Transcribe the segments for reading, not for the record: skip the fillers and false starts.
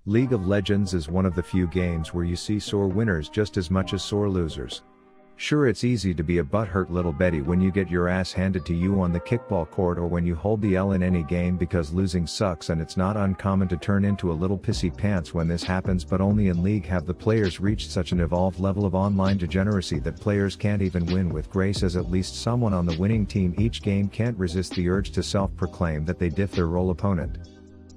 League of Legends is one of the few games where you see sore winners just as much as sore losers. Sure, it's easy to be a butthurt little Betty when you get your ass handed to you on the kickball court or when you hold the L in any game because losing sucks, and it's not uncommon to turn into a little pissy pants when this happens, but only in League have the players reached such an evolved level of online degeneracy that players can't even win with grace, as at least someone on the winning team each game can't resist the urge to self-proclaim that they diff their role opponent.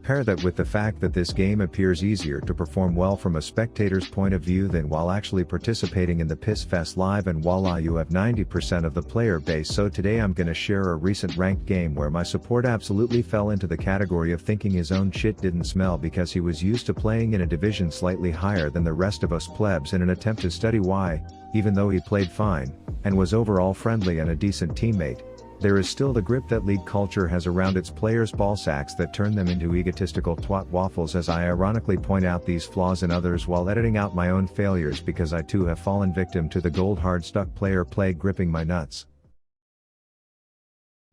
Pair that with the fact that this game appears easier to perform well from a spectator's point of view than while actually participating in the piss fest live, and voila, you have 90% of the player base. So today I'm gonna share a recent ranked game where my support absolutely fell into the category of thinking his own shit didn't smell because he was used to playing in a division slightly higher than the rest of us plebs in an attempt to study why, even though he played fine, and was overall friendly and a decent teammate, there is still the grip that League culture has around its players' ballsacks that turn them into egotistical twat waffles, as I ironically point out these flaws in others while editing out my own failures, because I too have fallen victim to the gold hard stuck player plague gripping my nuts.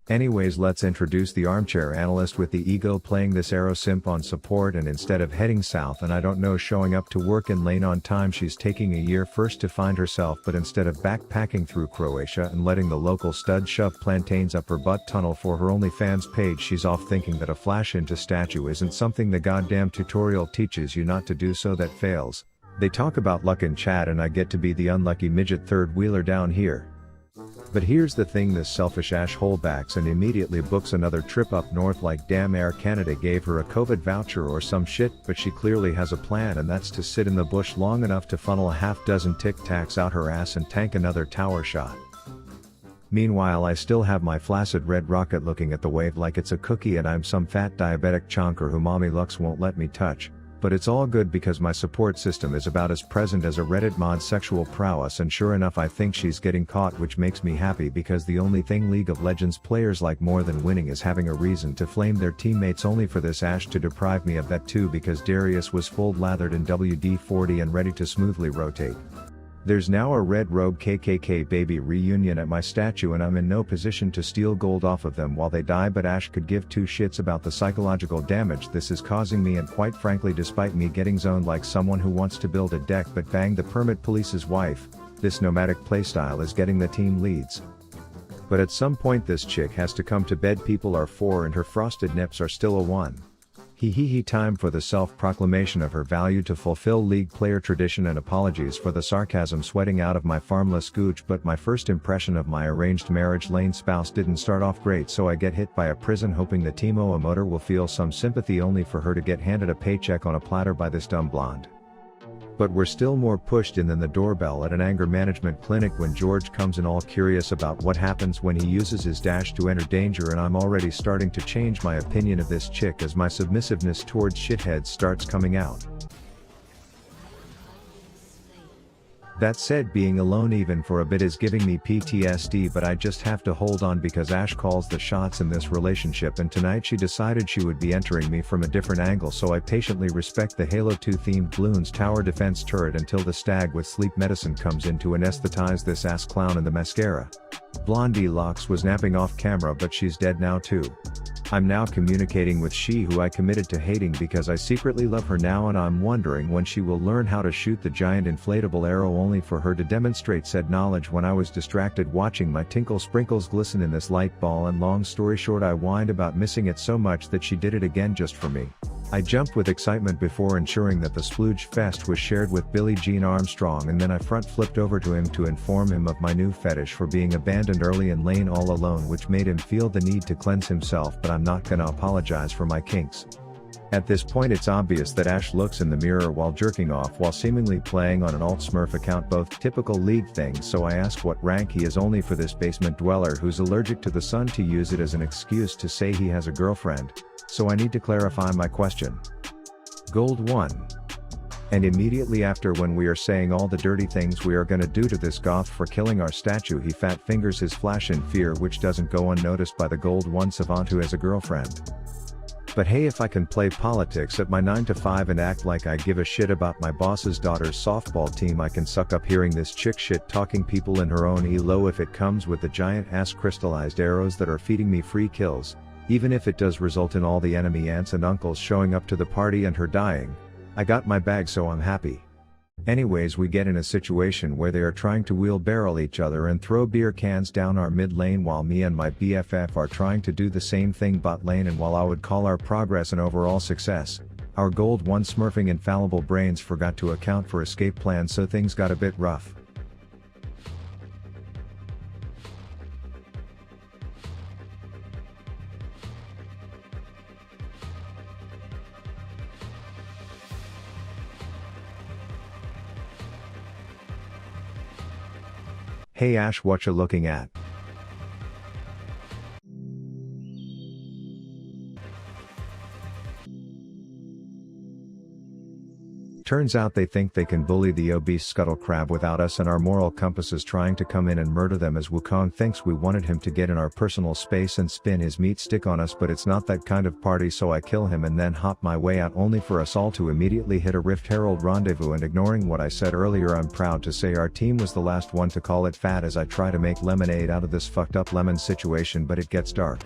Anyways, let's introduce the armchair analyst with the ego playing this arrow simp on support, and instead of heading south and I don't know showing up to work in lane on time, she's taking a year first to find herself, but instead of backpacking through Croatia and letting the local stud shove plantains up her butt tunnel for her OnlyFans page, she's off thinking that a flash into statue isn't something the goddamn tutorial teaches you not to do, so that fails. They talk about luck in chat and I get to be the unlucky midget third wheeler down here. But here's the thing, this selfish ash holebacks and immediately books another trip up north like damn Air Canada gave her a COVID voucher or some shit, but she clearly has a plan, and that's to sit in the bush long enough to funnel a half dozen tic tacs out her ass and tank another tower shot. Meanwhile, I still have my flaccid red rocket looking at the wave like it's a cookie, and I'm some fat diabetic chonker who mommy Lux won't let me touch. But it's all good because my support system is about as present as a Reddit mod's sexual prowess, and sure enough I think she's getting caught, which makes me happy because the only thing League of Legends players like more than winning is having a reason to flame their teammates, only for this Ashe to deprive me of that too, because Darius was full lathered in WD-40 and ready to smoothly rotate. There's now a red robe KKK baby reunion at my statue, and I'm in no position to steal gold off of them while they die, but Ashe could give two shits about the psychological damage this is causing me, and quite frankly, despite me getting zoned like someone who wants to build a deck but bang the permit police's wife, this nomadic playstyle is getting the team leads. But at some point this chick has to come to bed. People are 4 and her frosted nips are still a 1. Time for the self-proclamation of her value to fulfill League player tradition, and apologies for the sarcasm sweating out of my farmless gooch, but my first impression of my arranged marriage lane spouse didn't start off great, so I get hit by a prison hoping the Timo emoter will feel some sympathy, only for her to get handed a paycheck on a platter by this dumb blonde. But we're still more pushed in than the doorbell at an anger management clinic when George comes in all curious about what happens when he uses his dash to enter danger, and I'm already starting to change my opinion of this chick as my submissiveness towards shitheads starts coming out. That said, being alone even for a bit is giving me PTSD, but I just have to hold on because Ashe calls the shots in this relationship, and tonight she decided she would be entering me from a different angle, so I patiently respect the Halo 2 themed Bloons tower defense turret until the stag with sleep medicine comes in to anesthetize this ass clown in the mascara. Blondie Locks was napping off camera, but she's dead now too. I'm now communicating with she who I committed to hating because I secretly love her now, and I'm wondering when she will learn how to shoot the giant inflatable arrow, only for her to demonstrate said knowledge when I was distracted watching my tinkle sprinkles glisten in this light ball, and long story short, I whined about missing it so much that she did it again just for me. I jumped with excitement before ensuring that the splooge fest was shared with Billie Jean Armstrong, and then I front flipped over to him to inform him of my new fetish for being abandoned early in lane all alone, which made him feel the need to cleanse himself, but I'm not gonna apologize for my kinks. At this point it's obvious that Ashe looks in the mirror while jerking off while seemingly playing on an alt Smurf account, both typical League things, so I ask what rank he is, only for this basement dweller who's allergic to the sun to use it as an excuse to say he has a girlfriend. So I need to clarify my question. Gold 1. And immediately after, when we are saying all the dirty things we are gonna do to this goth for killing our statue, he fat fingers his flash in fear, which doesn't go unnoticed by the Gold 1 savant who has a girlfriend. But hey, if I can play politics at my 9 to 5 and act like I give a shit about my boss's daughter's softball team, I can suck up hearing this chick shit talking people in her own elo if it comes with the giant ass crystallized arrows that are feeding me free kills, even if it does result in all the enemy aunts and uncles showing up to the party and her dying. I got my bag so I'm happy. Anyways, we get in a situation where they are trying to wheelbarrow each other and throw beer cans down our mid lane while me and my BFF are trying to do the same thing bot lane, and while I would call our progress an overall success, our gold 1 smurfing infallible brains forgot to account for escape plans, so things got a bit rough. Hey Ash, what you looking at? Turns out they think they can bully the obese scuttle crab without us, and our moral compass is trying to come in and murder them, as Wukong thinks we wanted him to get in our personal space and spin his meat stick on us, but it's not that kind of party, so I kill him and then hop my way out, only for us all to immediately hit a Rift Herald rendezvous. And ignoring what I said earlier, I'm proud to say our team was the last one to call it fat, as I try to make lemonade out of this fucked up lemon situation, but it gets dark.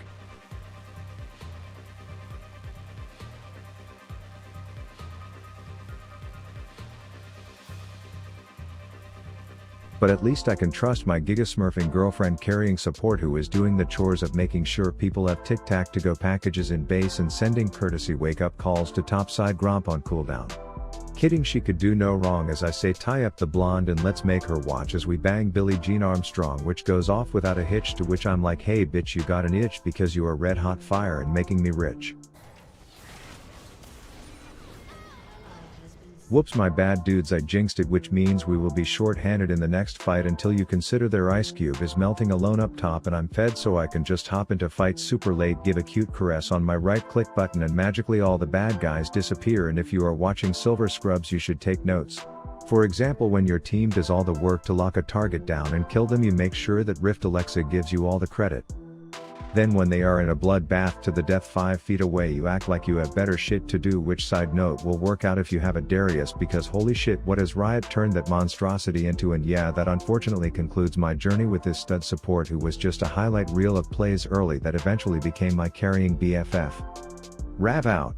But at least I can trust my giga-smurfing girlfriend carrying support, who is doing the chores of making sure people have tic-tac-to-go packages in base and sending courtesy wake-up calls to topside Gromp on cooldown. Kidding, she could do no wrong, as I say tie up the blonde and let's make her watch as we bang Billie Jean Armstrong, which goes off without a hitch, to which I'm like, hey bitch, you got an itch because you are red hot fire and making me rich. Whoops, my bad dudes, I jinxed it, which means we will be short-handed in the next fight until you consider their ice cube is melting alone up top, and I'm fed so I can just hop into fight super late, give a cute caress on my right click button, and magically all the bad guys disappear. And if you are watching Silver Scrubs, you should take notes. For example, when your team does all the work to lock a target down and kill them, you make sure that Rift Alexa gives you all the credit. Then when they are in a bloodbath to the death 5 feet away, you act like you have better shit to do, which side note will work out if you have a Darius, because holy shit, what has Riot turned that monstrosity into. And yeah, that unfortunately concludes my journey with this stud support, who was just a highlight reel of plays early that eventually became my carrying BFF. Rav out.